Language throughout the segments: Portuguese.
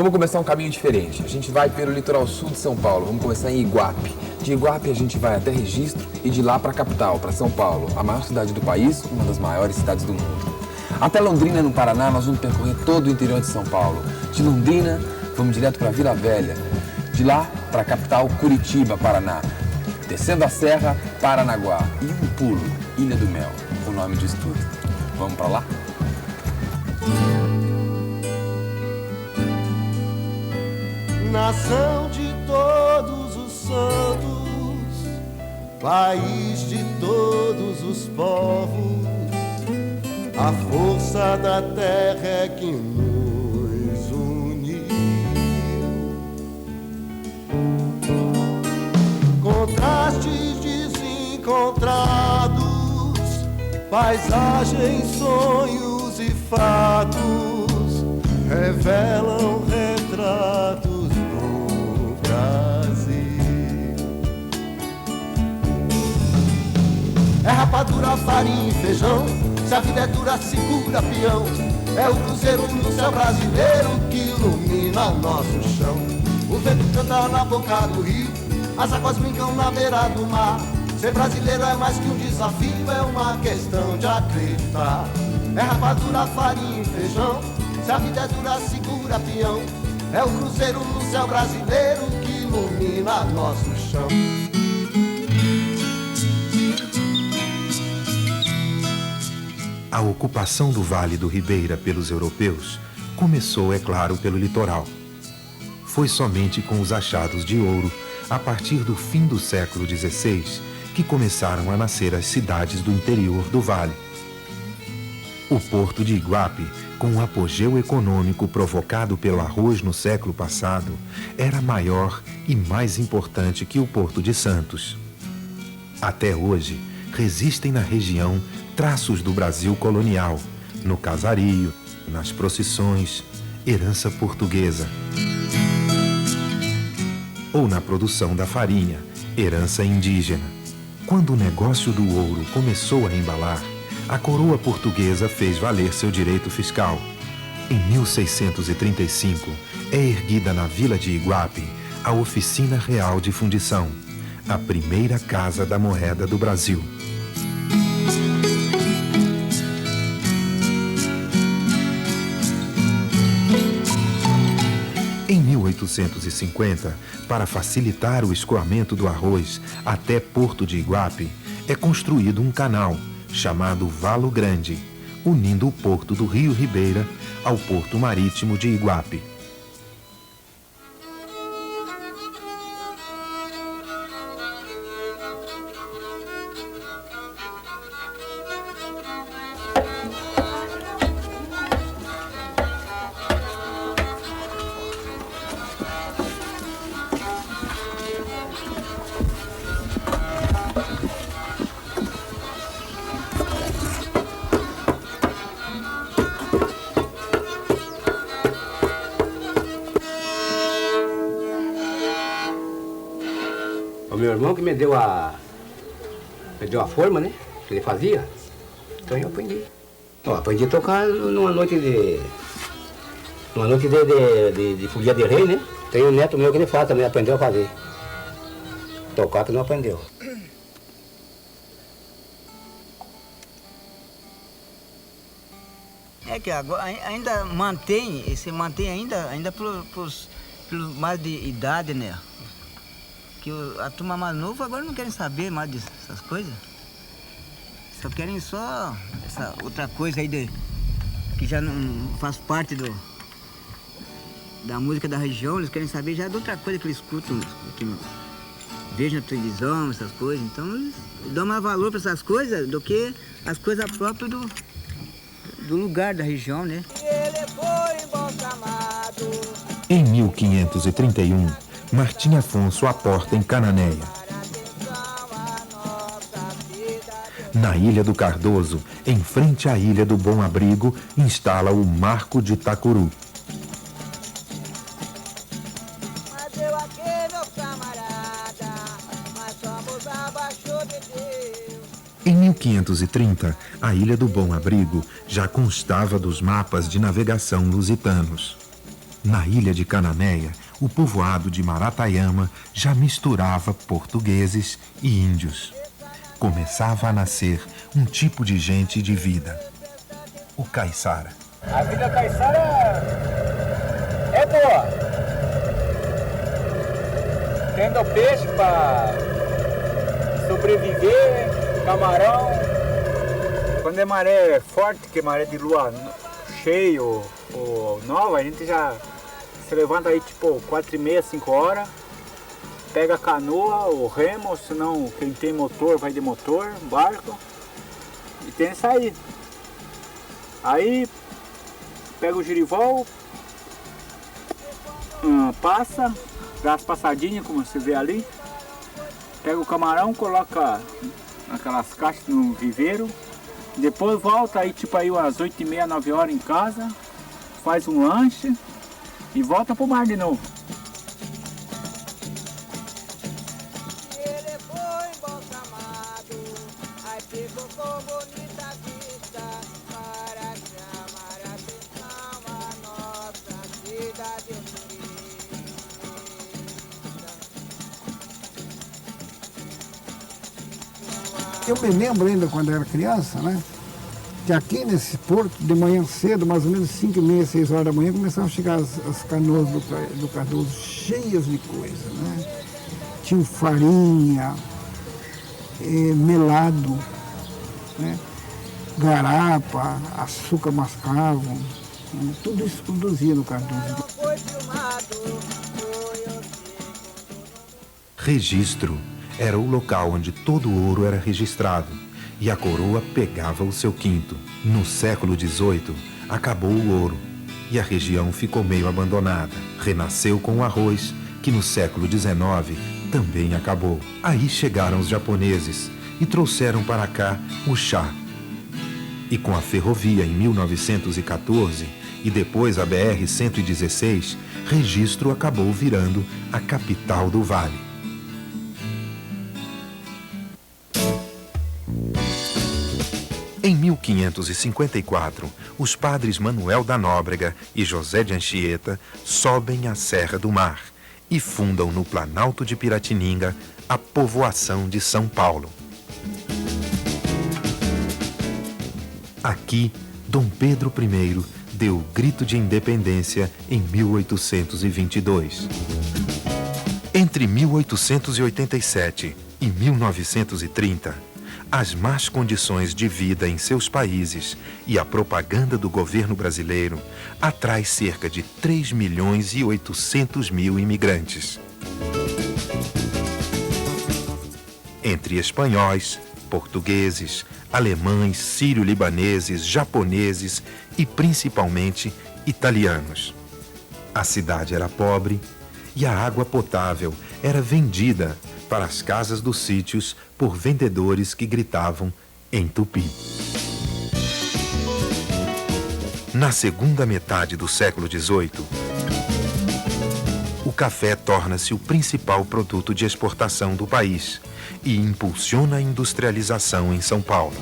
Vamos começar um caminho diferente. A gente vai pelo litoral sul de São Paulo. Vamos começar em Iguape. De Iguape a gente vai até Registro e de lá para a capital, para São Paulo, a maior cidade do país, uma das maiores cidades do mundo. Até Londrina, no Paraná, nós vamos percorrer todo o interior de São Paulo. De Londrina, vamos direto para Vila Velha. De lá para a capital, Curitiba, Paraná. Descendo a serra, Paranaguá. E um pulo, Ilha do Mel, o nome disso tudo. Vamos para lá? Nação de todos os santos, país de todos os povos, a força da terra é que nos uniu. Contrastes desencontrados, paisagens, sonhos e fatos revelam retratos do Brasil. É rapadura, farinha e feijão, se a vida é dura, segura peão. É o cruzeiro no céu brasileiro que ilumina o nosso chão. O vento canta na boca do rio, as águas brincam na beira do mar. Ser brasileiro é mais que um desafio, é uma questão de acreditar. É rapadura, farinha e feijão, se a vida é dura, segura peão. É o cruzeiro no céu brasileiro que ilumina nosso chão. A ocupação do Vale do Ribeira pelos europeus começou, é claro, pelo litoral. Foi somente com os achados de ouro, a partir do fim do século XVI, que começaram a nascer as cidades do interior do vale. O porto de Iguape, com o apogeu econômico provocado pelo arroz no século passado, era maior e mais importante que o Porto de Santos. Até hoje, resistem na região traços do Brasil colonial, no casario, nas procissões, herança portuguesa. Ou na produção da farinha, herança indígena. Quando o negócio do ouro começou a embalar, a coroa portuguesa fez valer seu direito fiscal. Em 1635, é erguida na vila de Iguape a Oficina Real de Fundição, a primeira casa da moeda do Brasil. Em 1850, para facilitar o escoamento do arroz até Porto de Iguape, é construído um canal chamado Valo Grande, unindo o porto do Rio Ribeira ao porto marítimo de Iguape. O meu irmão que me deu a forma, né? Que ele fazia. Então eu aprendi. Eu aprendi a tocar numa noite de folia de rei, né? Tem um neto meu que ele faz também, aprendeu a fazer. Tocar que não aprendeu. É que agora ainda se mantém ainda pelos mais de idade, né? Que a turma mais nova agora não querem saber mais dessas coisas. Só querem só essa outra coisa aí que já não faz parte da música da região. Eles querem saber já de outra coisa que eles escutam, que vejam na televisão, essas coisas. Então eles dão mais valor para essas coisas do que as coisas próprias do lugar da região, né? Em 1531, Martim Afonso aporta em Cananéia. Na Ilha do Cardoso, em frente à Ilha do Bom Abrigo, instala o Marco de Itacuru. Em 1530, a Ilha do Bom Abrigo já constava dos mapas de navegação lusitanos. Na ilha de Cananéia, o povoado de Marataiama já misturava portugueses e índios. Começava a nascer um tipo de gente de vida, o caiçara. A vida caiçara é boa. Tendo peixe para sobreviver, camarão. Quando é maré forte, que é maré de lua cheio ou nova, a gente já se levanta aí tipo 4h30, 5 horas, pega a canoa, o remo, senão quem tem motor vai de motor, barco, e tem que sair. Aí pega o girivol, passa, dá as passadinhas como você vê ali, pega o camarão, coloca aquelas caixas no viveiro, depois volta aí tipo aí umas 8h30, 9 horas em casa, faz um lanche e volta pro mar de novo. Ele foi embalsamado, aí ficou com bonita vista, para chamar a atenção a nossa cidade bonita. Eu me lembro ainda quando eu era criança, né? Que aqui nesse porto, de manhã cedo, mais ou menos 5h30, 6 horas da manhã, começavam a chegar as canoas do Cardoso cheias de coisa, né? Tinha farinha, melado, né? Garapa, açúcar mascavo, né? Tudo isso produzia no Cardoso. Registro era o local onde todo o ouro era registrado e a coroa pegava o seu quinto. No século XVIII, acabou o ouro e a região ficou meio abandonada. Renasceu com o arroz, que no século XIX também acabou. Aí chegaram os japoneses e trouxeram para cá o chá. E com a ferrovia em 1914 e depois a BR-116, Registro acabou virando a capital do Vale. Em 1554, os padres Manuel da Nóbrega e José de Anchieta sobem a Serra do Mar e fundam no Planalto de Piratininga a povoação de São Paulo. Aqui, Dom Pedro I deu o grito de independência em 1822. Entre 1887 e 1930, as más condições de vida em seus países e a propaganda do governo brasileiro atrai cerca de 3.800.000 imigrantes. Entre espanhóis, portugueses, alemães, sírio-libaneses, japoneses e principalmente italianos. A cidade era pobre e a água potável era vendida para as casas dos sítios por vendedores que gritavam em tupi. Na segunda metade do século XVIII, o café torna-se o principal produto de exportação do país e impulsiona a industrialização em São Paulo.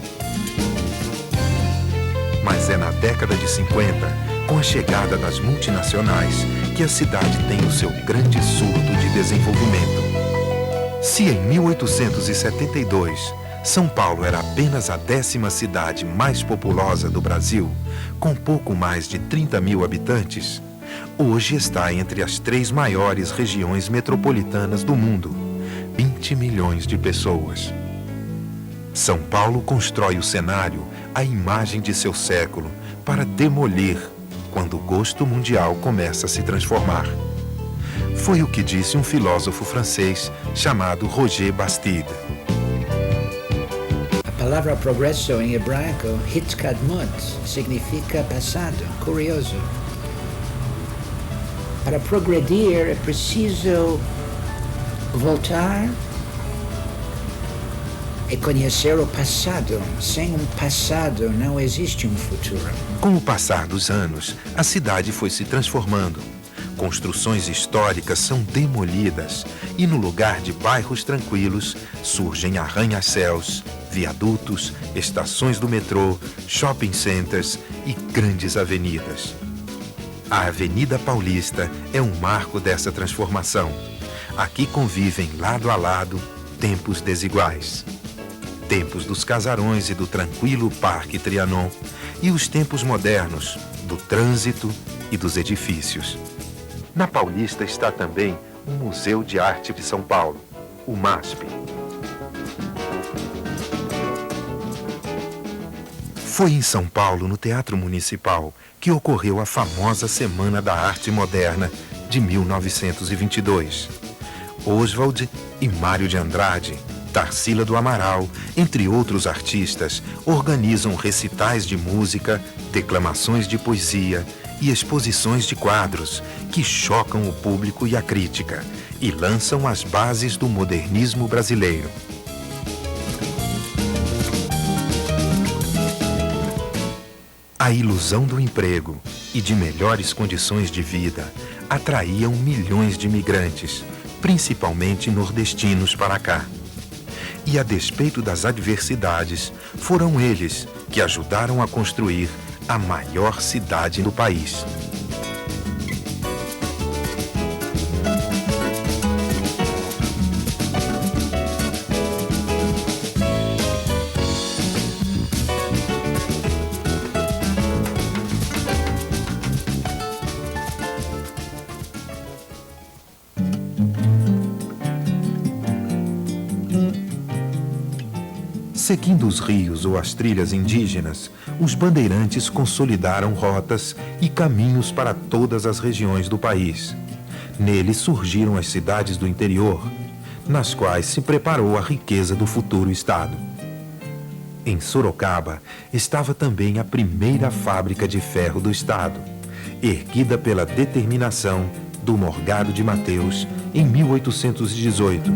Mas é na década de 50, com a chegada das multinacionais, que a cidade tem o seu grande surto de desenvolvimento. Se em 1872 São Paulo era apenas a 10ª cidade mais populosa do Brasil, com pouco mais de 30.000 habitantes, hoje está entre as 3 maiores regiões metropolitanas do mundo, 20 milhões de pessoas. São Paulo constrói o cenário, a imagem de seu século, para demolir quando o gosto mundial começa a se transformar. Foi o que disse um filósofo francês chamado Roger Bastide. A palavra progresso em hebraico, hitkadmut, significa passado, curioso. Para progredir é preciso voltar e conhecer o passado. Sem um passado não existe um futuro. Com o passar dos anos, a cidade foi se transformando. Construções históricas são demolidas e no lugar de bairros tranquilos surgem arranha-céus, viadutos, estações do metrô, shopping centers e grandes avenidas. A Avenida Paulista é um marco dessa transformação. Aqui convivem lado a lado tempos desiguais. Tempos dos casarões e do tranquilo Parque Trianon e os tempos modernos do trânsito e dos edifícios. Na Paulista está também o Museu de Arte de São Paulo, o MASP. Foi em São Paulo, no Teatro Municipal, que ocorreu a famosa Semana da Arte Moderna de 1922. Oswald e Mário de Andrade, Tarsila do Amaral, entre outros artistas, organizam recitais de música, declamações de poesia e exposições de quadros que chocam o público e a crítica e lançam as bases do modernismo brasileiro. A ilusão do emprego e de melhores condições de vida atraíam milhões de imigrantes, principalmente nordestinos, para cá. E a despeito das adversidades, foram eles que ajudaram a construir a maior cidade do país. Seguindo os rios ou as trilhas indígenas, os bandeirantes consolidaram rotas e caminhos para todas as regiões do país. Neles surgiram as cidades do interior, nas quais se preparou a riqueza do futuro estado. Em Sorocaba estava também a primeira fábrica de ferro do estado, erguida pela determinação do Morgado de Mateus em 1818.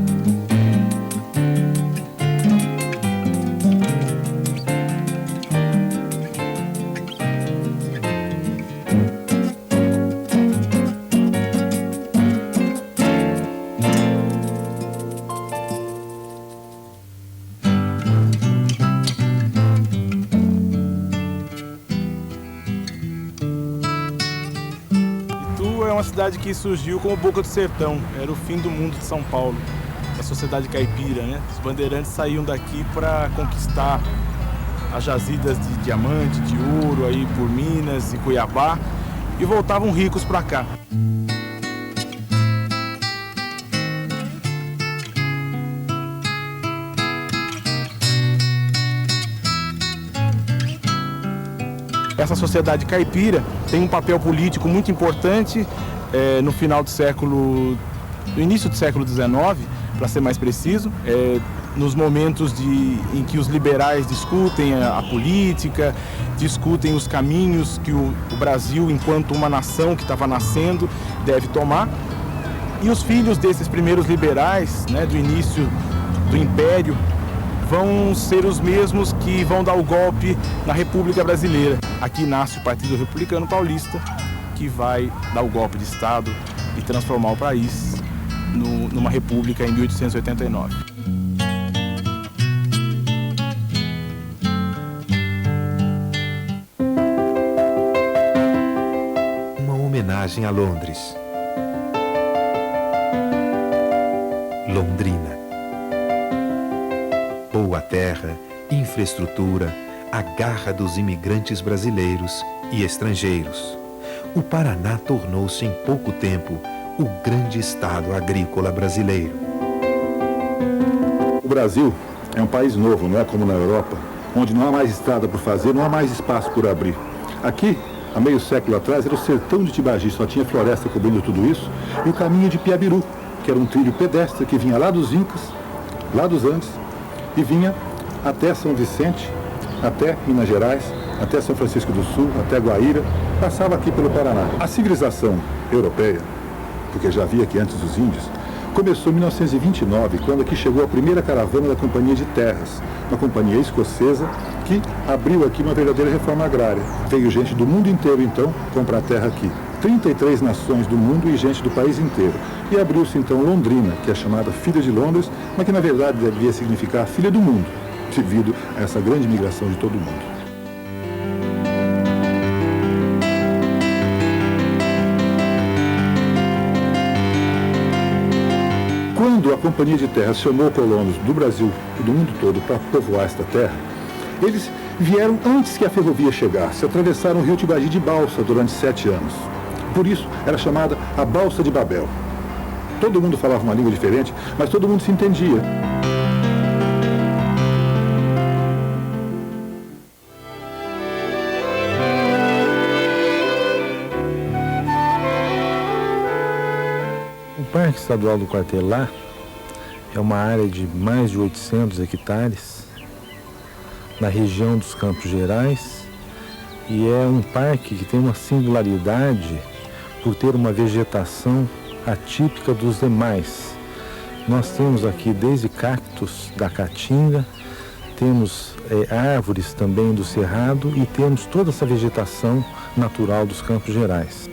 É uma cidade que surgiu como Boca do Sertão, era o fim do mundo de São Paulo, a sociedade caipira, né? Os bandeirantes saíam daqui para conquistar as jazidas de diamante, de ouro aí por Minas e Cuiabá e voltavam ricos para cá. Essa sociedade caipira tem um papel político muito importante no início do século XIX, para ser mais preciso, nos momentos em que os liberais discutem a política, discutem os caminhos que o Brasil, enquanto uma nação que estava nascendo, deve tomar. E os filhos desses primeiros liberais, né, do início do Império, vão ser os mesmos que vão dar o golpe na República Brasileira. Aqui nasce o Partido Republicano Paulista, que vai dar o golpe de Estado e transformar o país numa república em 1889. Uma homenagem a Londres. Londrina. Boa terra, infraestrutura, a garra dos imigrantes brasileiros e estrangeiros. O Paraná tornou-se em pouco tempo o grande estado agrícola brasileiro. O Brasil é um país novo, não é como na Europa, onde não há mais estrada por fazer, não há mais espaço por abrir. Aqui, há meio século atrás, era o sertão de Tibagi, só tinha floresta cobrindo tudo isso, e o caminho de Piabiru, que era um trilho pedestre que vinha lá dos Incas, lá dos Andes, e vinha até São Vicente, até Minas Gerais, até São Francisco do Sul, até Guaíra, passava aqui pelo Paraná. A civilização europeia, porque já havia aqui antes os índios, começou em 1929, quando aqui chegou a primeira caravana da Companhia de Terras, uma companhia escocesa que abriu aqui uma verdadeira reforma agrária. Veio gente do mundo inteiro, então, comprar terra aqui. 33 nações do mundo e gente do país inteiro. E abriu-se, então, Londrina, que é chamada Filha de Londres, mas que, na verdade, devia significar Filha do Mundo, devido a essa grande migração de todo mundo. quando a Companhia de Terra chamou colonos do Brasil e do mundo todo para povoar esta terra, eles vieram antes que a ferrovia chegasse, atravessaram o rio Tibagi de balsa durante 7 anos. Por isso, era chamada a Balsa de Babel. Todo mundo falava uma língua diferente, mas todo mundo se entendia. O Parque Estadual do Quartelá é uma área de mais de 800 hectares na região dos Campos Gerais e é um parque que tem uma singularidade por ter uma vegetação atípica dos demais. Nós temos aqui desde cactos da Caatinga, temos árvores também do Cerrado e temos toda essa vegetação natural dos Campos Gerais.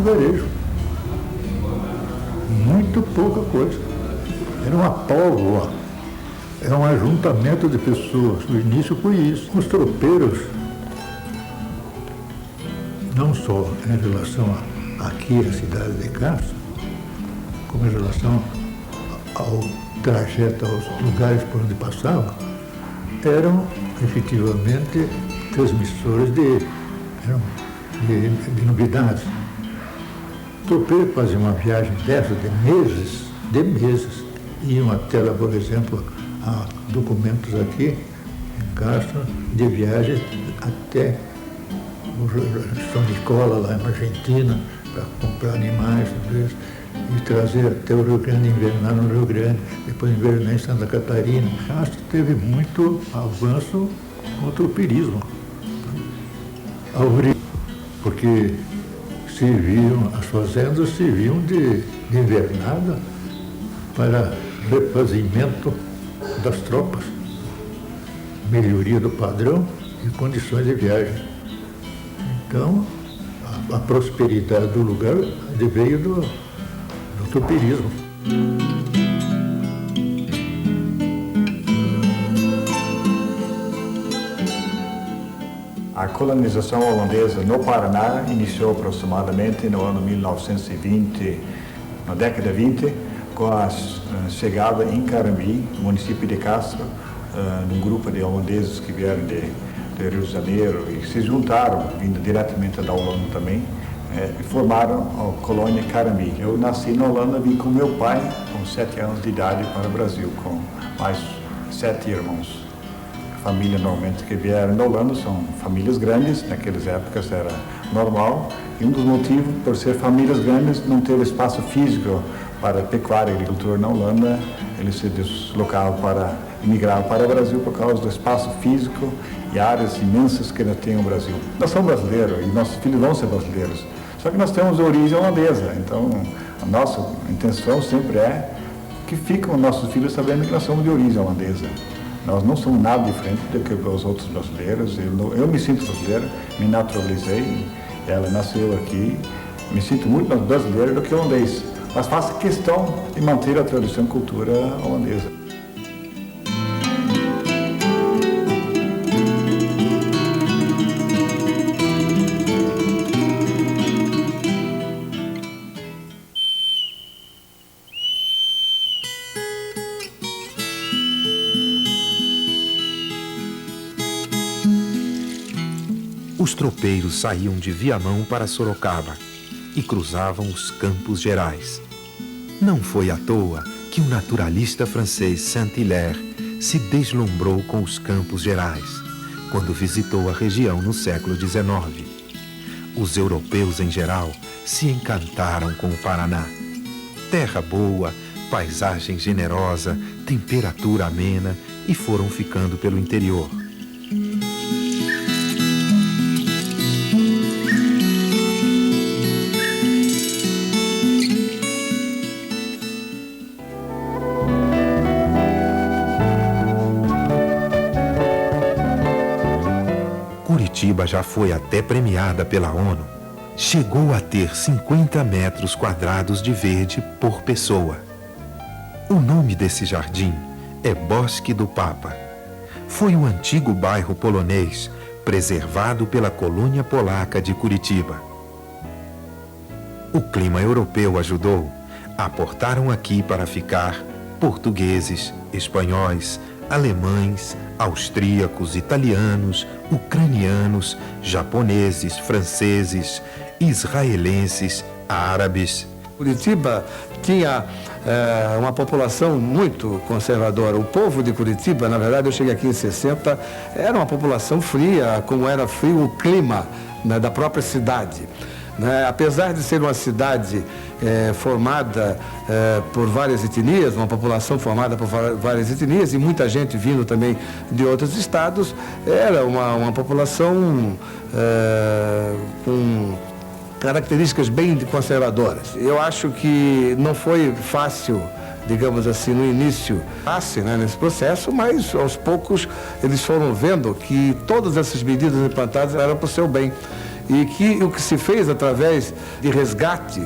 Varejo. Muito pouca coisa. Era uma póvoa, era um ajuntamento de pessoas. No início foi isso. Os tropeiros, não só em relação aqui à cidade de Castro, como em relação ao trajeto, aos lugares por onde passavam, eram efetivamente transmissores de novidades. O tropeiro fazia uma viagem dessa de meses, iam até lá, por exemplo, há documentos aqui em Castro de viagens até São Nicola, lá na Argentina, para comprar animais, e trazer até o Rio Grande, invernar no Rio Grande, depois invernar em Santa Catarina. Castro teve muito avanço no tropeirismo, porque as fazendas serviam de invernada para refazimento das tropas, melhoria do padrão e condições de viagem. Então, a prosperidade do lugar veio do tropeirismo. A colonização holandesa no Paraná iniciou aproximadamente no ano 1920, na década de 20, com a chegada em Carambi, município de Castro, num grupo de holandeses que vieram de Rio de Janeiro e se juntaram, vindo diretamente da Holanda também, e formaram a colônia Carambi. Eu nasci na Holanda, vim com meu pai, com 7 anos de idade, para o Brasil, com mais 7 irmãos. Família normalmente que vieram da Holanda são famílias grandes, naquelas épocas era normal, e um dos motivos por ser famílias grandes não ter espaço físico para pecuária e agricultura na Holanda, eles se deslocavam para emigrar para o Brasil por causa do espaço físico e áreas imensas que nós temos no Brasil. Nós somos brasileiros e nossos filhos vão ser brasileiros, só que nós temos origem holandesa, então a nossa intenção sempre é que fiquem os nossos filhos sabendo que nós somos de origem holandesa. Nós não somos nada diferente do que os outros brasileiros. Eu me sinto brasileiro, me naturalizei, ela nasceu aqui, me sinto muito mais brasileiro do que holandês, mas faço questão de manter a tradição e cultura holandesa. Os tropeiros saíam de Viamão para Sorocaba e cruzavam os Campos Gerais. Não foi à toa que o naturalista francês Saint-Hilaire se deslumbrou com os Campos Gerais, quando visitou a região no século XIX. Os europeus, em geral, se encantaram com o Paraná. Terra boa, paisagem generosa, temperatura amena, e foram ficando pelo interior. Curitiba já foi até premiada pela ONU. Chegou a ter 50 metros quadrados de verde por pessoa. O nome desse jardim é Bosque do Papa. Foi o antigo bairro polonês, preservado pela colônia polaca de Curitiba. O clima europeu ajudou. Aportaram aqui para ficar portugueses, espanhóis, alemães, austríacos, italianos, ucranianos, japoneses, franceses, israelenses, árabes. Curitiba tinha uma população muito conservadora. O povo de Curitiba, na verdade, eu cheguei aqui em 60, era uma população fria, como era frio o clima, né, da própria cidade. Apesar de ser uma cidade formada por várias etnias, uma população formada por várias etnias e muita gente vindo também de outros estados, era uma população com características bem conservadoras. Eu acho que não foi fácil, digamos assim, no início, nesse processo, mas aos poucos eles foram vendo que todas essas medidas implantadas eram para o seu bem. E que o que se fez através de resgate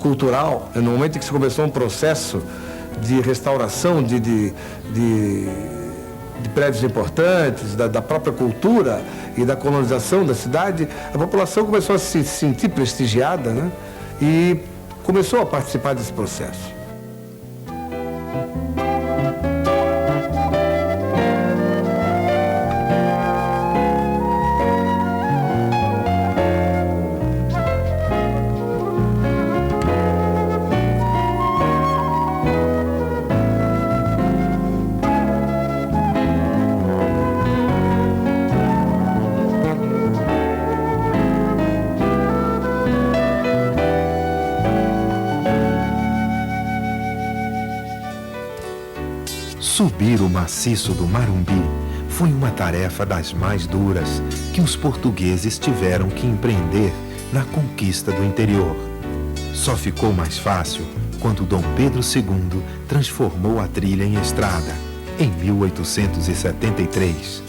cultural, no momento em que se começou um processo de restauração de prédios importantes, da própria cultura e da colonização da cidade, a população começou a se sentir prestigiada, né? E começou a participar desse processo. Subir o maciço do Marumbi foi uma tarefa das mais duras que os portugueses tiveram que empreender na conquista do interior. Só ficou mais fácil quando Dom Pedro II transformou a trilha em estrada, em 1873.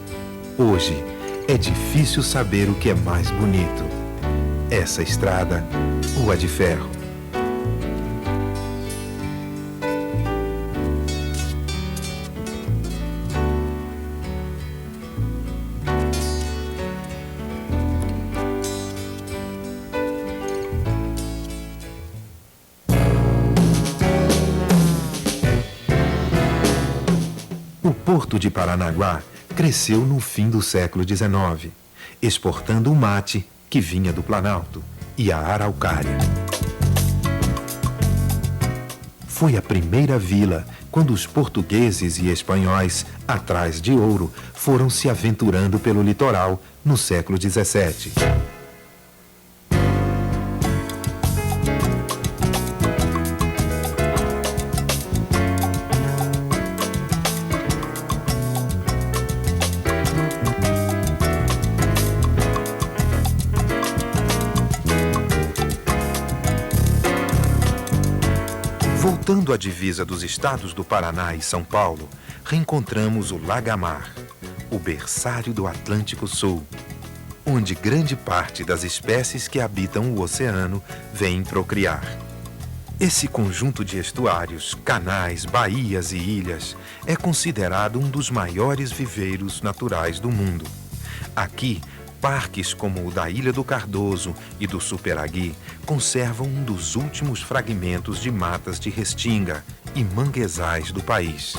Hoje, é difícil saber o que é mais bonito, essa estrada ou a de ferro. O Porto de Paranaguá cresceu no fim do século XIX, exportando o mate, que vinha do Planalto, e a araucária. Foi a primeira vila quando os portugueses e espanhóis, atrás de ouro, foram se aventurando pelo litoral no século XVII. Voltando à divisa dos estados do Paraná e São Paulo, reencontramos o Lagamar, o berçário do Atlântico Sul, onde grande parte das espécies que habitam o oceano vêm procriar. Esse conjunto de estuários, canais, baías e ilhas é considerado um dos maiores viveiros naturais do mundo. Aqui, parques como o da Ilha do Cardoso e do Superagui conservam um dos últimos fragmentos de matas de restinga e manguezais do país.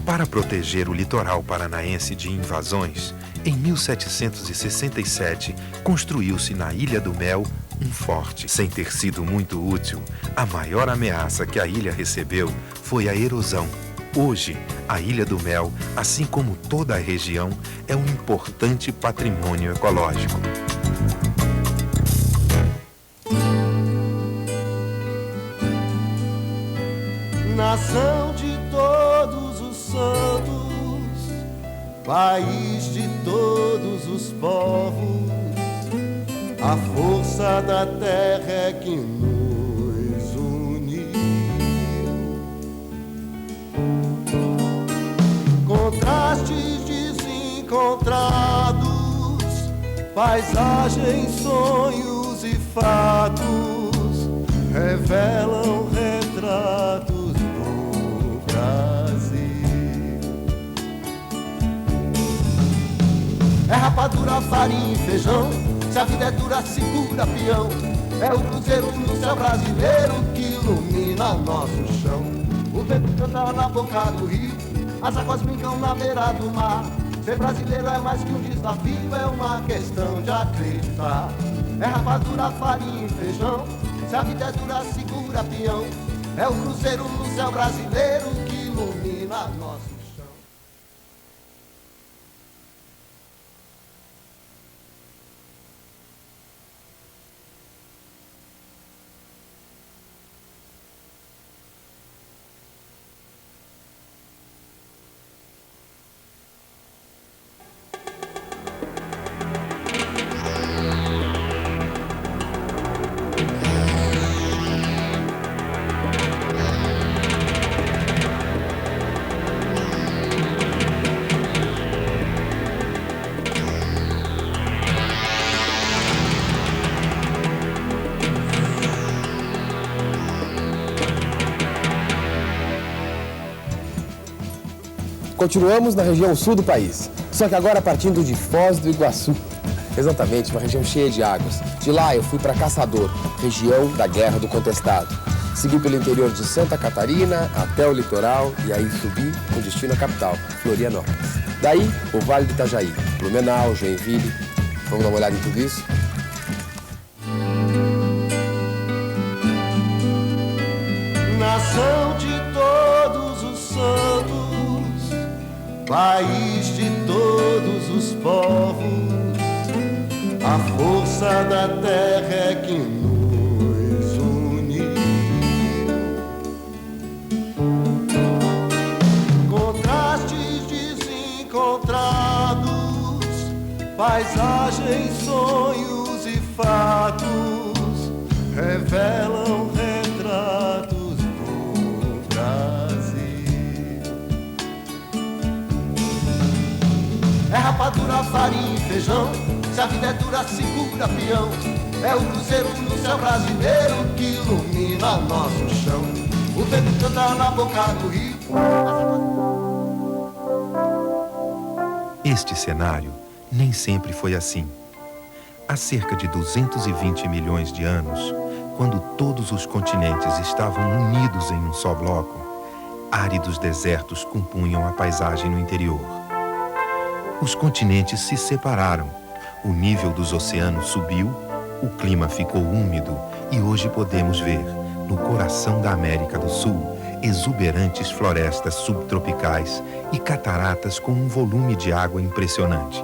Para proteger o litoral paranaense de invasões, Em 1767, construiu-se na Ilha do Mel um forte. Sem ter sido muito útil, a maior ameaça que a ilha recebeu foi a erosão. Hoje, a Ilha do Mel, assim como toda a região, é um importante patrimônio ecológico. Nação de todos os santos, país de todos os povos, a força da terra é que nos uniu. Contrastes desencontrados, paisagens, sonhos e fatos revelam retratos do Brasil. É rapadura, farinha e feijão, se a vida é dura, segura peão. É o cruzeiro no céu brasileiro que ilumina nosso chão. O vento canta na boca do rio, as águas brincam na beira do mar. Ser brasileiro é mais que um desafio, é uma questão de acreditar. É rapadura, farinha e feijão, se a vida é dura, segura peão. É o cruzeiro no céu brasileiro que ilumina nosso chão. Continuamos na região sul do país, só que agora partindo de Foz do Iguaçu. Exatamente, uma região cheia de águas. De lá eu fui para Caçador, região da Guerra do Contestado. Segui pelo interior de Santa Catarina até o litoral e aí subi com destino à capital, Florianópolis. Daí, o Vale do Itajaí, Blumenau, Joinville. Vamos dar uma olhada em tudo isso? Nação de todos os santos, país de todos os povos, a força da terra é que nos uniu. Contrastes desencontrados, paisagens, sonhos e fatos revelam retratos do Brasil. É rapadura, farinha e feijão, se a vida é dura, segura peão. É o cruzeiro no céu brasileiro que ilumina nosso chão. O vento canta na boca do rio. Este cenário nem sempre foi assim. Há cerca de 220 milhões de anos, quando todos os continentes estavam unidos em um só bloco, áridos desertos compunham a paisagem no interior. Os continentes se separaram, o nível dos oceanos subiu, o clima ficou úmido e hoje podemos ver, no coração da América do Sul, exuberantes florestas subtropicais e cataratas com um volume de água impressionante.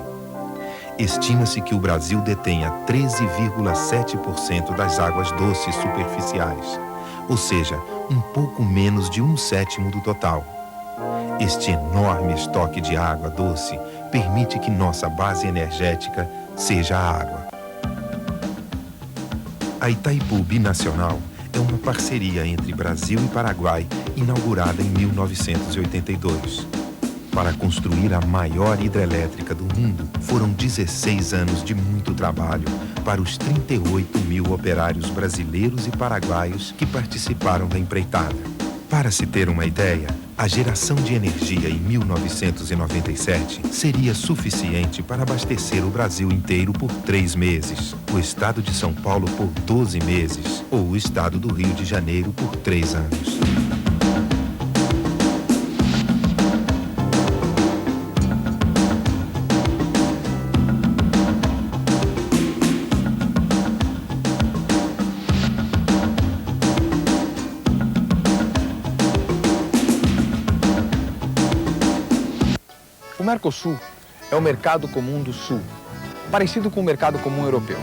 Estima-se que o Brasil detenha 13,7% das águas doces superficiais, ou seja, um pouco menos de 1/7 do total. Este enorme estoque de água doce permite que nossa base energética seja a água. A Itaipu Binacional é uma parceria entre Brasil e Paraguai, inaugurada em 1982. Para construir a maior hidrelétrica do mundo, foram 16 anos de muito trabalho para os 38 mil operários brasileiros e paraguaios que participaram da empreitada. Para se ter uma ideia, a geração de energia em 1997 seria suficiente para abastecer o Brasil inteiro por 3 meses, o estado de São Paulo por 12 meses ou o estado do Rio de Janeiro por 3 anos. Mercosul é o Mercado Comum do Sul, parecido com o Mercado Comum Europeu.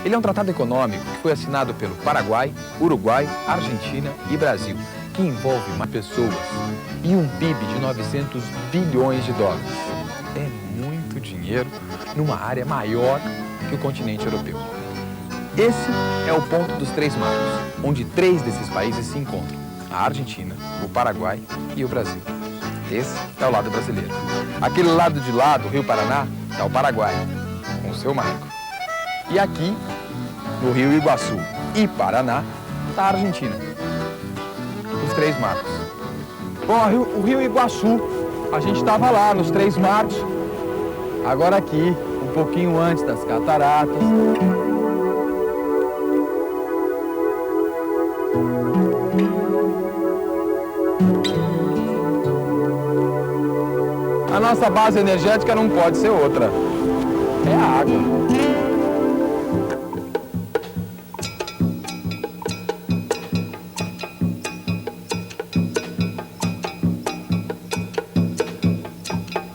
Ele é um tratado econômico que foi assinado pelo Paraguai, Uruguai, Argentina e Brasil, que envolve mais pessoas e um PIB de 900 bilhões de dólares. É muito dinheiro numa área maior que o continente europeu. Esse é o ponto dos Três Marcos, onde 3 desses países se encontram: a Argentina, o Paraguai e o Brasil. Esse é o lado brasileiro. Aquele lado de lá, do Rio Paraná, está o Paraguai, com o seu marco. E aqui, no Rio Iguaçu e Paraná, está a Argentina, os Três Marcos. Bom, o Rio Iguaçu, a gente estava lá nos Três Marcos, agora aqui, um pouquinho antes das cataratas. A nossa base energética não pode ser outra, é a água.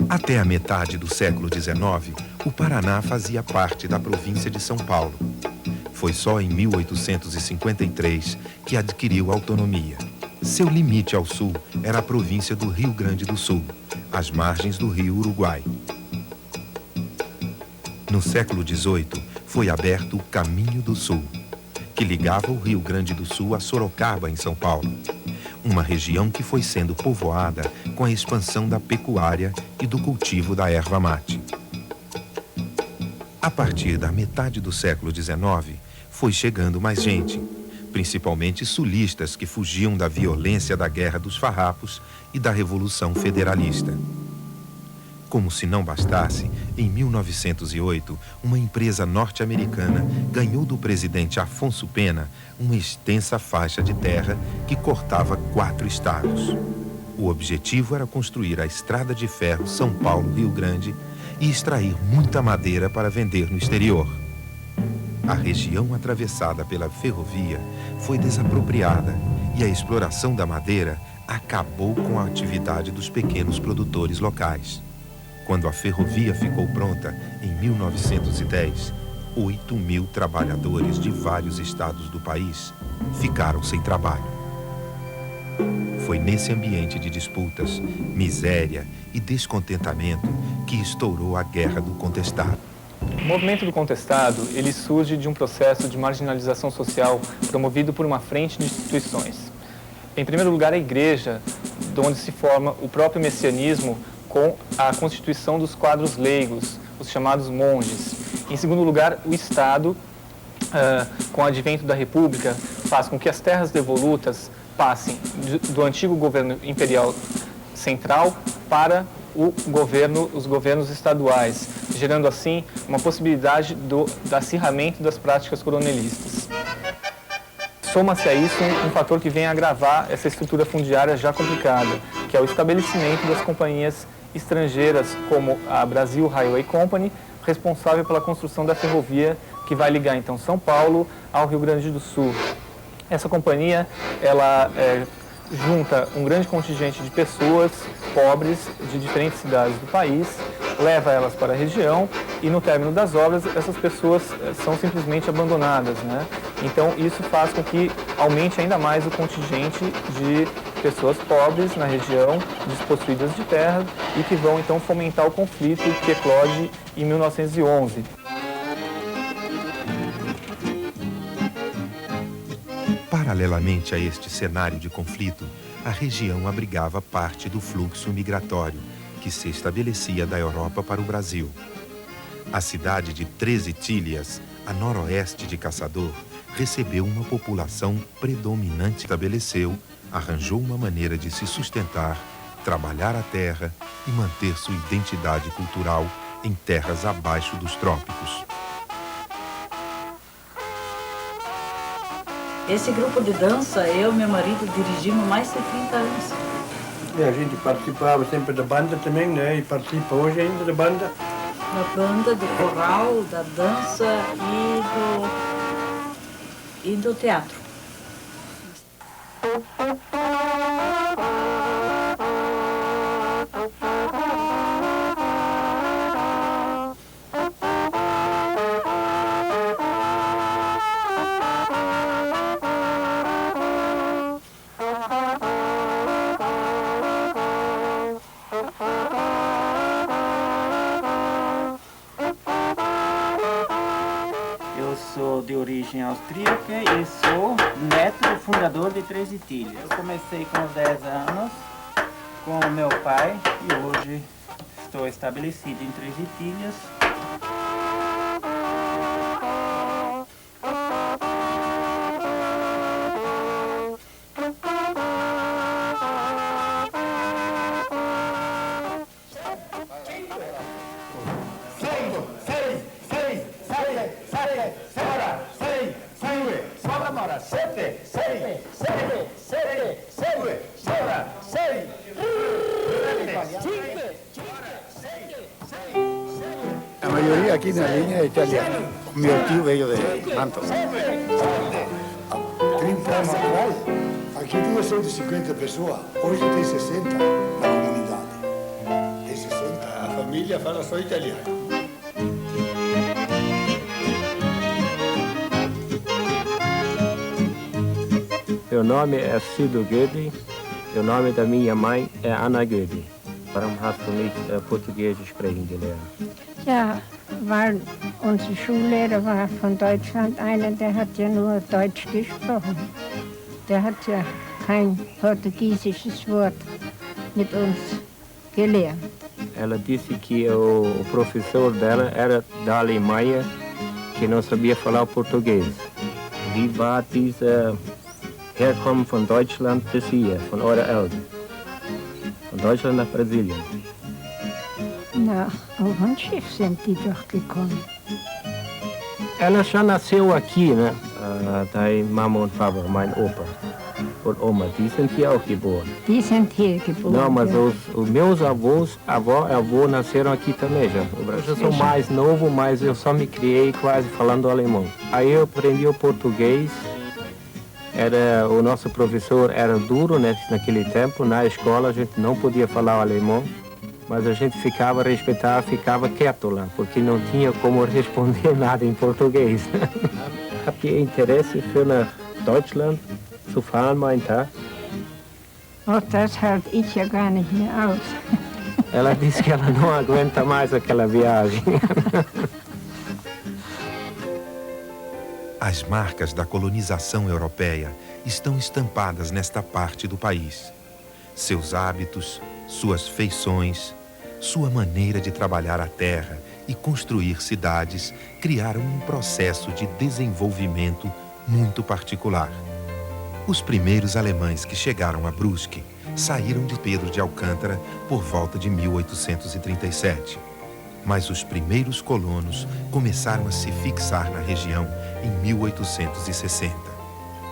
Até a metade do século XIX, o Paraná fazia parte da província de São Paulo. Foi só em 1853 que adquiriu autonomia. Seu limite ao sul era a província do Rio Grande do Sul, às margens do rio Uruguai. No século XVIII, foi aberto o Caminho do Sul, que ligava o Rio Grande do Sul a Sorocaba, em São Paulo. Uma região que foi sendo povoada com a expansão da pecuária e do cultivo da erva mate. A partir da metade do século XIX, foi chegando mais gente, principalmente sulistas que fugiam da violência da Guerra dos Farrapos e da Revolução Federalista. Como se não bastasse, em 1908, uma empresa norte-americana ganhou do presidente Afonso Pena uma extensa faixa de terra que cortava 4 estados. O objetivo era construir a estrada de ferro São Paulo-Rio Grande e extrair muita madeira para vender no exterior. A região atravessada pela ferrovia foi desapropriada e a exploração da madeira acabou com a atividade dos pequenos produtores locais. Quando a ferrovia ficou pronta, em 1910, 8.000 trabalhadores de vários estados do país ficaram sem trabalho. Foi nesse ambiente de disputas, miséria e descontentamento que estourou a Guerra do Contestado. O movimento do contestado, ele surge de um processo de marginalização social promovido por uma frente de instituições. Em primeiro lugar, a igreja, de onde se forma o próprio messianismo com a constituição dos quadros leigos, os chamados monges. Em segundo lugar, o Estado, com o advento da República, faz com que as terras devolutas passem do antigo governo imperial central para os governos estaduais, gerando assim uma possibilidade do acirramento das práticas coronelistas. Soma-se a isso um fator que vem agravar essa estrutura fundiária já complicada, que é o estabelecimento das companhias estrangeiras como a Brasil Highway Company, responsável pela construção da ferrovia que vai ligar então São Paulo ao Rio Grande do Sul. Essa companhia, ela junta um grande contingente de pessoas pobres de diferentes cidades do país, leva elas para a região e no término das obras essas pessoas são simplesmente abandonadas, né? Então isso faz com que aumente ainda mais o contingente de pessoas pobres na região, despossuídas de terra e que vão então fomentar o conflito que eclode em 1911. Paralelamente a este cenário de conflito, a região abrigava parte do fluxo migratório que se estabelecia da Europa para o Brasil. A cidade de 13 Tílias, a noroeste de Caçador, recebeu uma população predominante, estabeleceu, arranjou uma maneira de se sustentar, trabalhar a terra e manter sua identidade cultural em terras abaixo dos trópicos. Esse grupo de dança, eu e meu marido dirigimos mais de 30 anos. E a gente participava sempre da banda também, né? E participa hoje ainda da banda. Da banda, do coral, da dança e do teatro. Eu sou de origem austríaca e sou neto do fundador de Três Itilhas. Eu comecei com 10 anos com o meu pai e hoje estou estabelecido em Três Itilhas. La mayoría aquí en la línea es italiana. Mi tío veio de Mantova. 30 anos atrás, aqui tinha 150 pessoas, hoje tem 60 na comunidade. Tem 60. A família fala só italiano. Meu nome é Cido Goede, o nome da minha mãe é Anna Goede. Warum hast du nicht Portugiesisch sprechen gelernt? Ja, weil unser Schullehrer war von Deutschland einer, der hat ja nur Deutsch gesprochen. Der hat ja kein portugiesisches Wort mit uns gelernt. Ela disse que o professor dela era da Alemanha, que não sabia falar português. Wie war diese Herkommen von Deutschland bis hier, von eurer Eltern? Von Deutschland nach Brasilien. Na, auf ein Schiff sind die doch gekommen. Ela já nasceu aqui, né? Daí Mama und Papa, mein Opa und Oma, die sind hier auch geboren. Die sind hier geboren. Não, mas os meus avós, avó e avô nasceram aqui também já. Eu sou mais novo, mas eu só me criei quase falando alemão. Aí eu aprendi o português. O nosso professor era duro, né, naquele tempo. Na escola a gente não podia falar o alemão, mas a gente ficava quieto lá, porque não tinha como responder nada em português. Habt ihr Interesse für nach Deutschland zu fahren, mein Tag? Oh, das halte ich ja gar nicht mehr aus. Ela disse que ela não aguenta mais aquela viagem. As marcas da colonização europeia estão estampadas nesta parte do país. Seus hábitos, suas feições, sua maneira de trabalhar a terra e construir cidades criaram um processo de desenvolvimento muito particular. Os primeiros alemães que chegaram a Brusque saíram de Pedro de Alcântara por volta de 1837. Mas os primeiros colonos começaram a se fixar na região em 1860.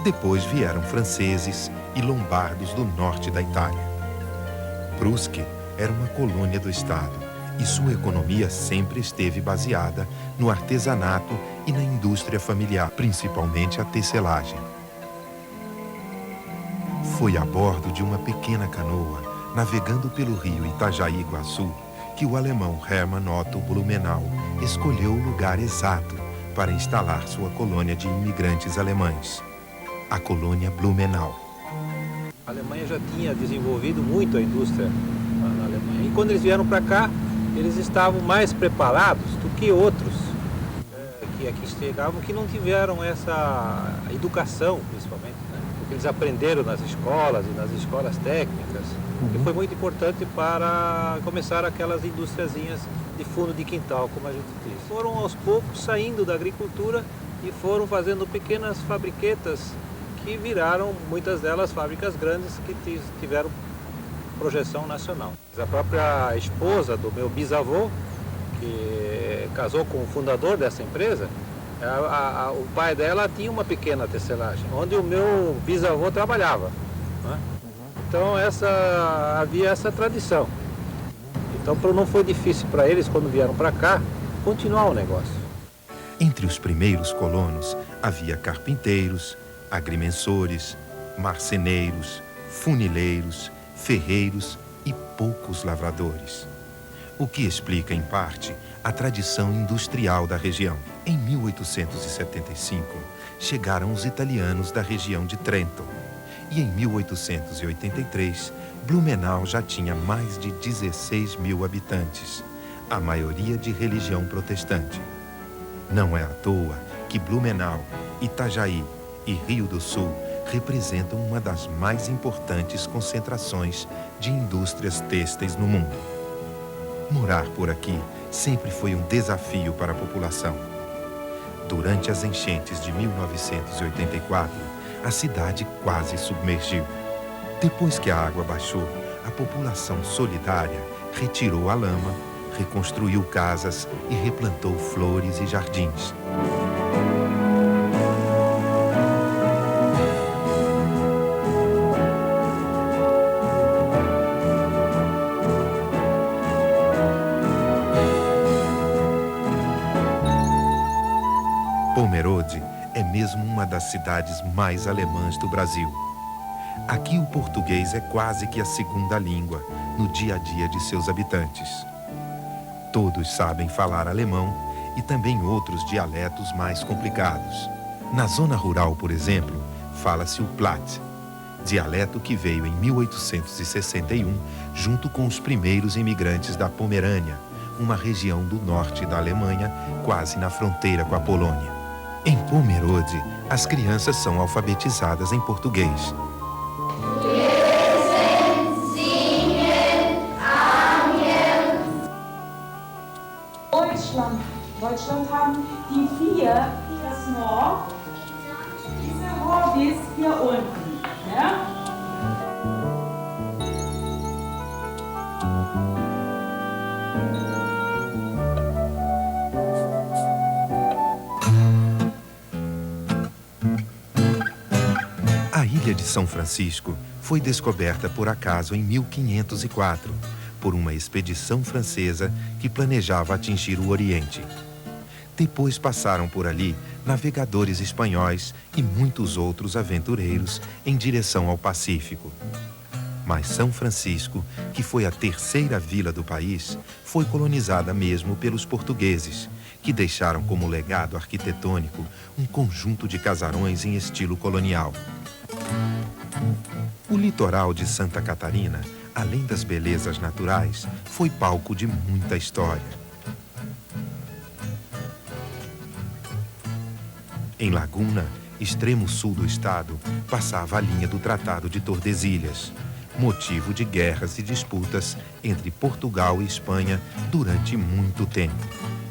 Depois vieram franceses e lombardos do norte da Itália. Brusque era uma colônia do Estado e sua economia sempre esteve baseada no artesanato e na indústria familiar, principalmente a tecelagem. Foi a bordo de uma pequena canoa, navegando pelo rio Itajaí-Guaçu, que o alemão Hermann Otto Blumenau escolheu o lugar exato para instalar sua colônia de imigrantes alemães, a colônia Blumenau. A Alemanha já tinha desenvolvido muito a indústria na Alemanha. E quando eles vieram para cá, eles estavam mais preparados do que outros que aqui chegavam, que não tiveram essa educação, principalmente, né? Porque eles aprenderam nas escolas e nas escolas técnicas, que foi muito importante para começar aquelas industriazinhas de fundo de quintal, como a gente diz. Foram aos poucos saindo da agricultura e foram fazendo pequenas fabriquetas que viraram, muitas delas, fábricas grandes que tiveram projeção nacional. A própria esposa do meu bisavô, que casou com o fundador dessa empresa, o pai dela tinha uma pequena tecelagem, onde o meu bisavô trabalhava, né? Então havia essa tradição. Então não foi difícil para eles, quando vieram para cá, continuar o negócio. Entre os primeiros colonos havia carpinteiros, agrimensores, marceneiros, funileiros, ferreiros e poucos lavradores. O que explica, em parte, a tradição industrial da região. Em 1875, chegaram os italianos da região de Trento. E em 1883, Blumenau já tinha mais de 16 mil habitantes, a maioria de religião protestante. Não é à toa que Blumenau, Itajaí e Rio do Sul representam uma das mais importantes concentrações de indústrias têxteis no mundo. Morar por aqui sempre foi um desafio para a população. Durante as enchentes de 1984, a cidade quase submergiu. Depois que a água baixou, a população solidária retirou a lama, reconstruiu casas e replantou flores e jardins. Pomerode é mesmo uma das cidades mais alemãs do Brasil. Aqui o português é quase que a segunda língua no dia a dia de seus habitantes. Todos sabem falar alemão e também outros dialetos mais complicados. Na zona rural, por exemplo, fala-se o Platt, dialeto que veio em 1861 junto com os primeiros imigrantes da Pomerânia, uma região do norte da Alemanha, quase na fronteira com a Polônia. Em Pomerode, as crianças são alfabetizadas em português. Deutschland haben die vier, das Nord, diese Hobbys hier unten. Ja? A ilha de São Francisco foi descoberta por acaso em 1504, por uma expedição francesa que planejava atingir o Oriente. Depois passaram por ali navegadores espanhóis e muitos outros aventureiros em direção ao Pacífico. Mas São Francisco, que foi a terceira vila do país, foi colonizada mesmo pelos portugueses, que deixaram como legado arquitetônico um conjunto de casarões em estilo colonial. O litoral de Santa Catarina, além das belezas naturais, foi palco de muita história. Em Laguna, extremo sul do estado, passava a linha do Tratado de Tordesilhas, motivo de guerras e disputas entre Portugal e Espanha durante muito tempo.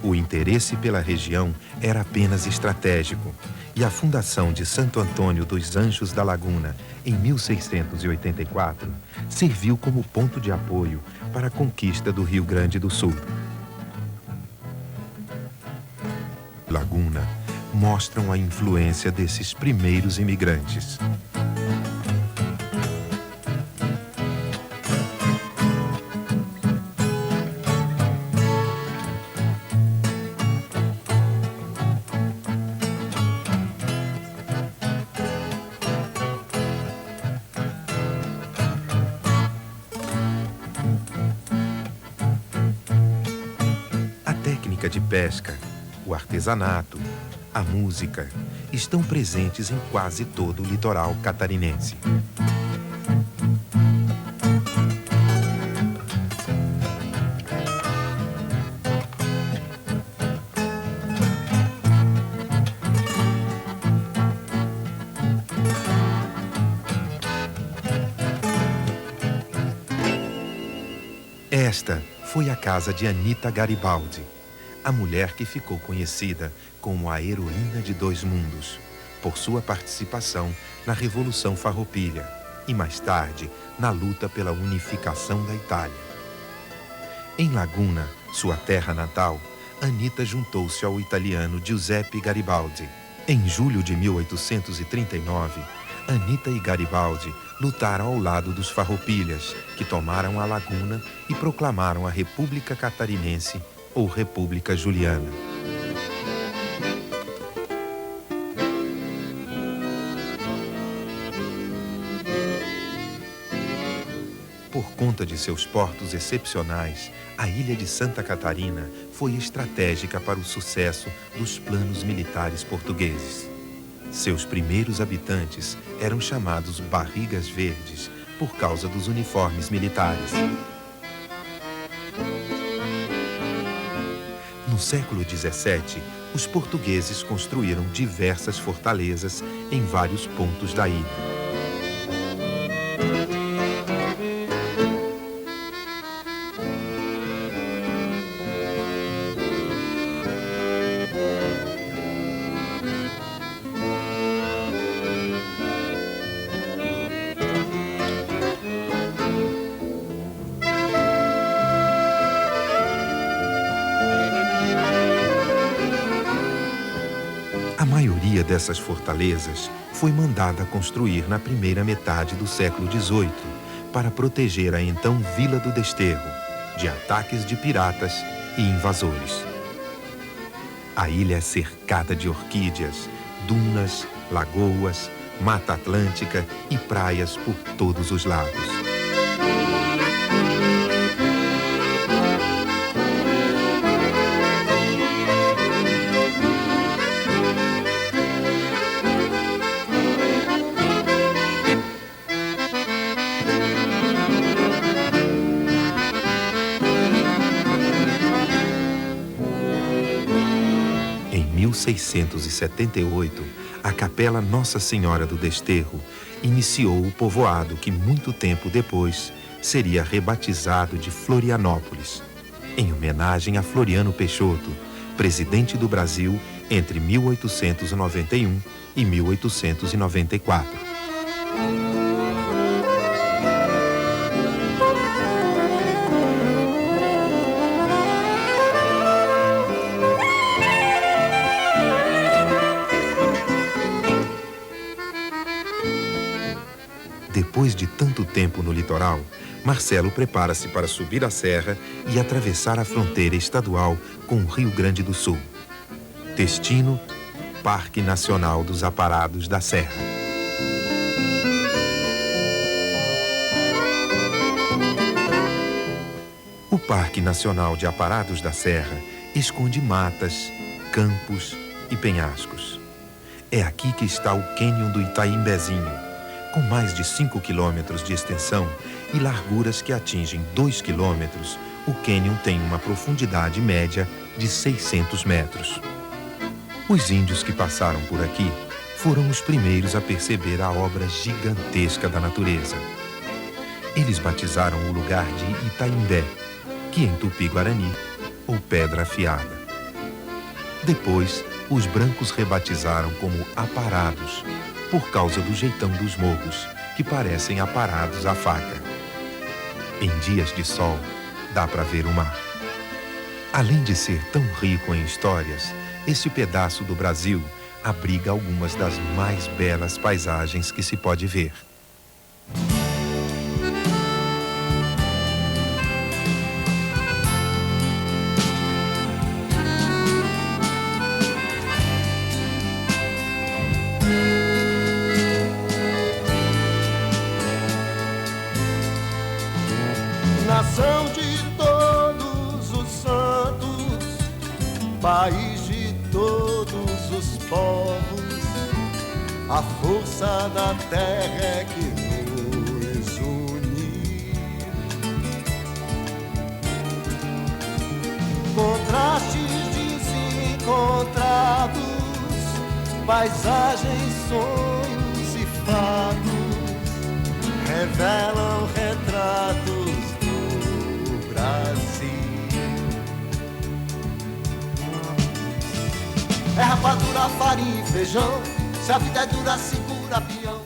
O interesse pela região era apenas estratégico, e a fundação de Santo Antônio dos Anjos da Laguna, em 1684, serviu como ponto de apoio para a conquista do Rio Grande do Sul. Laguna mostram a influência desses primeiros imigrantes. A técnica de pesca, o artesanato, a música estão presentes em quase todo o litoral catarinense. Esta foi a casa de Anita Garibaldi, a mulher que ficou conhecida como a heroína de dois mundos, por sua participação na Revolução Farroupilha e, mais tarde, na luta pela unificação da Itália. Em Laguna, sua terra natal, Anita juntou-se ao italiano Giuseppe Garibaldi. Em julho de 1839, Anita e Garibaldi lutaram ao lado dos Farroupilhas, que tomaram a Laguna e proclamaram a República Catarinense ou República Juliana. Por conta de seus portos excepcionais, a ilha de Santa Catarina foi estratégica para o sucesso dos planos militares portugueses. Seus primeiros habitantes eram chamados Barrigas Verdes por causa dos uniformes militares. No século XVII, os portugueses construíram diversas fortalezas em vários pontos da ilha. A maioria dessas fortalezas foi mandada construir na primeira metade do século XVIII para proteger a então Vila do Desterro de ataques de piratas e invasores. A ilha é cercada de orquídeas, dunas, lagoas, mata atlântica e praias por todos os lados. Em 1678, a Capela Nossa Senhora do Desterro iniciou o povoado que muito tempo depois seria rebatizado de Florianópolis, em homenagem a Floriano Peixoto, presidente do Brasil entre 1891 e 1894. Depois de tanto tempo no litoral, Marcelo prepara-se para subir a serra e atravessar a fronteira estadual com o Rio Grande do Sul. Destino: Parque Nacional dos Aparados da Serra. O Parque Nacional de Aparados da Serra esconde matas, campos e penhascos. É aqui que está o Cânion do Itaimbezinho, com mais de 5 quilômetros de extensão e larguras que atingem 2 quilômetros. O cânion tem uma profundidade média de 600 metros. Os índios que passaram por aqui foram os primeiros a perceber a obra gigantesca da natureza. Eles batizaram o lugar de Itaimbé, que em Tupi-Guarani, ou Pedra Afiada. Depois, os brancos rebatizaram como Aparados, por causa do jeitão dos morros, que parecem aparados à faca. Em dias de sol, dá para ver o mar. Além de ser tão rico em histórias, esse pedaço do Brasil abriga algumas das mais belas paisagens que se pode ver. Nação de todos os santos, país de todos os povos, a força da terra é que nos une. Contrastes desencontrados, paisagens, sonhos e fatos revelam retratos do Brasil. É rapadura, farinha e feijão, se a vida é dura, segura peão.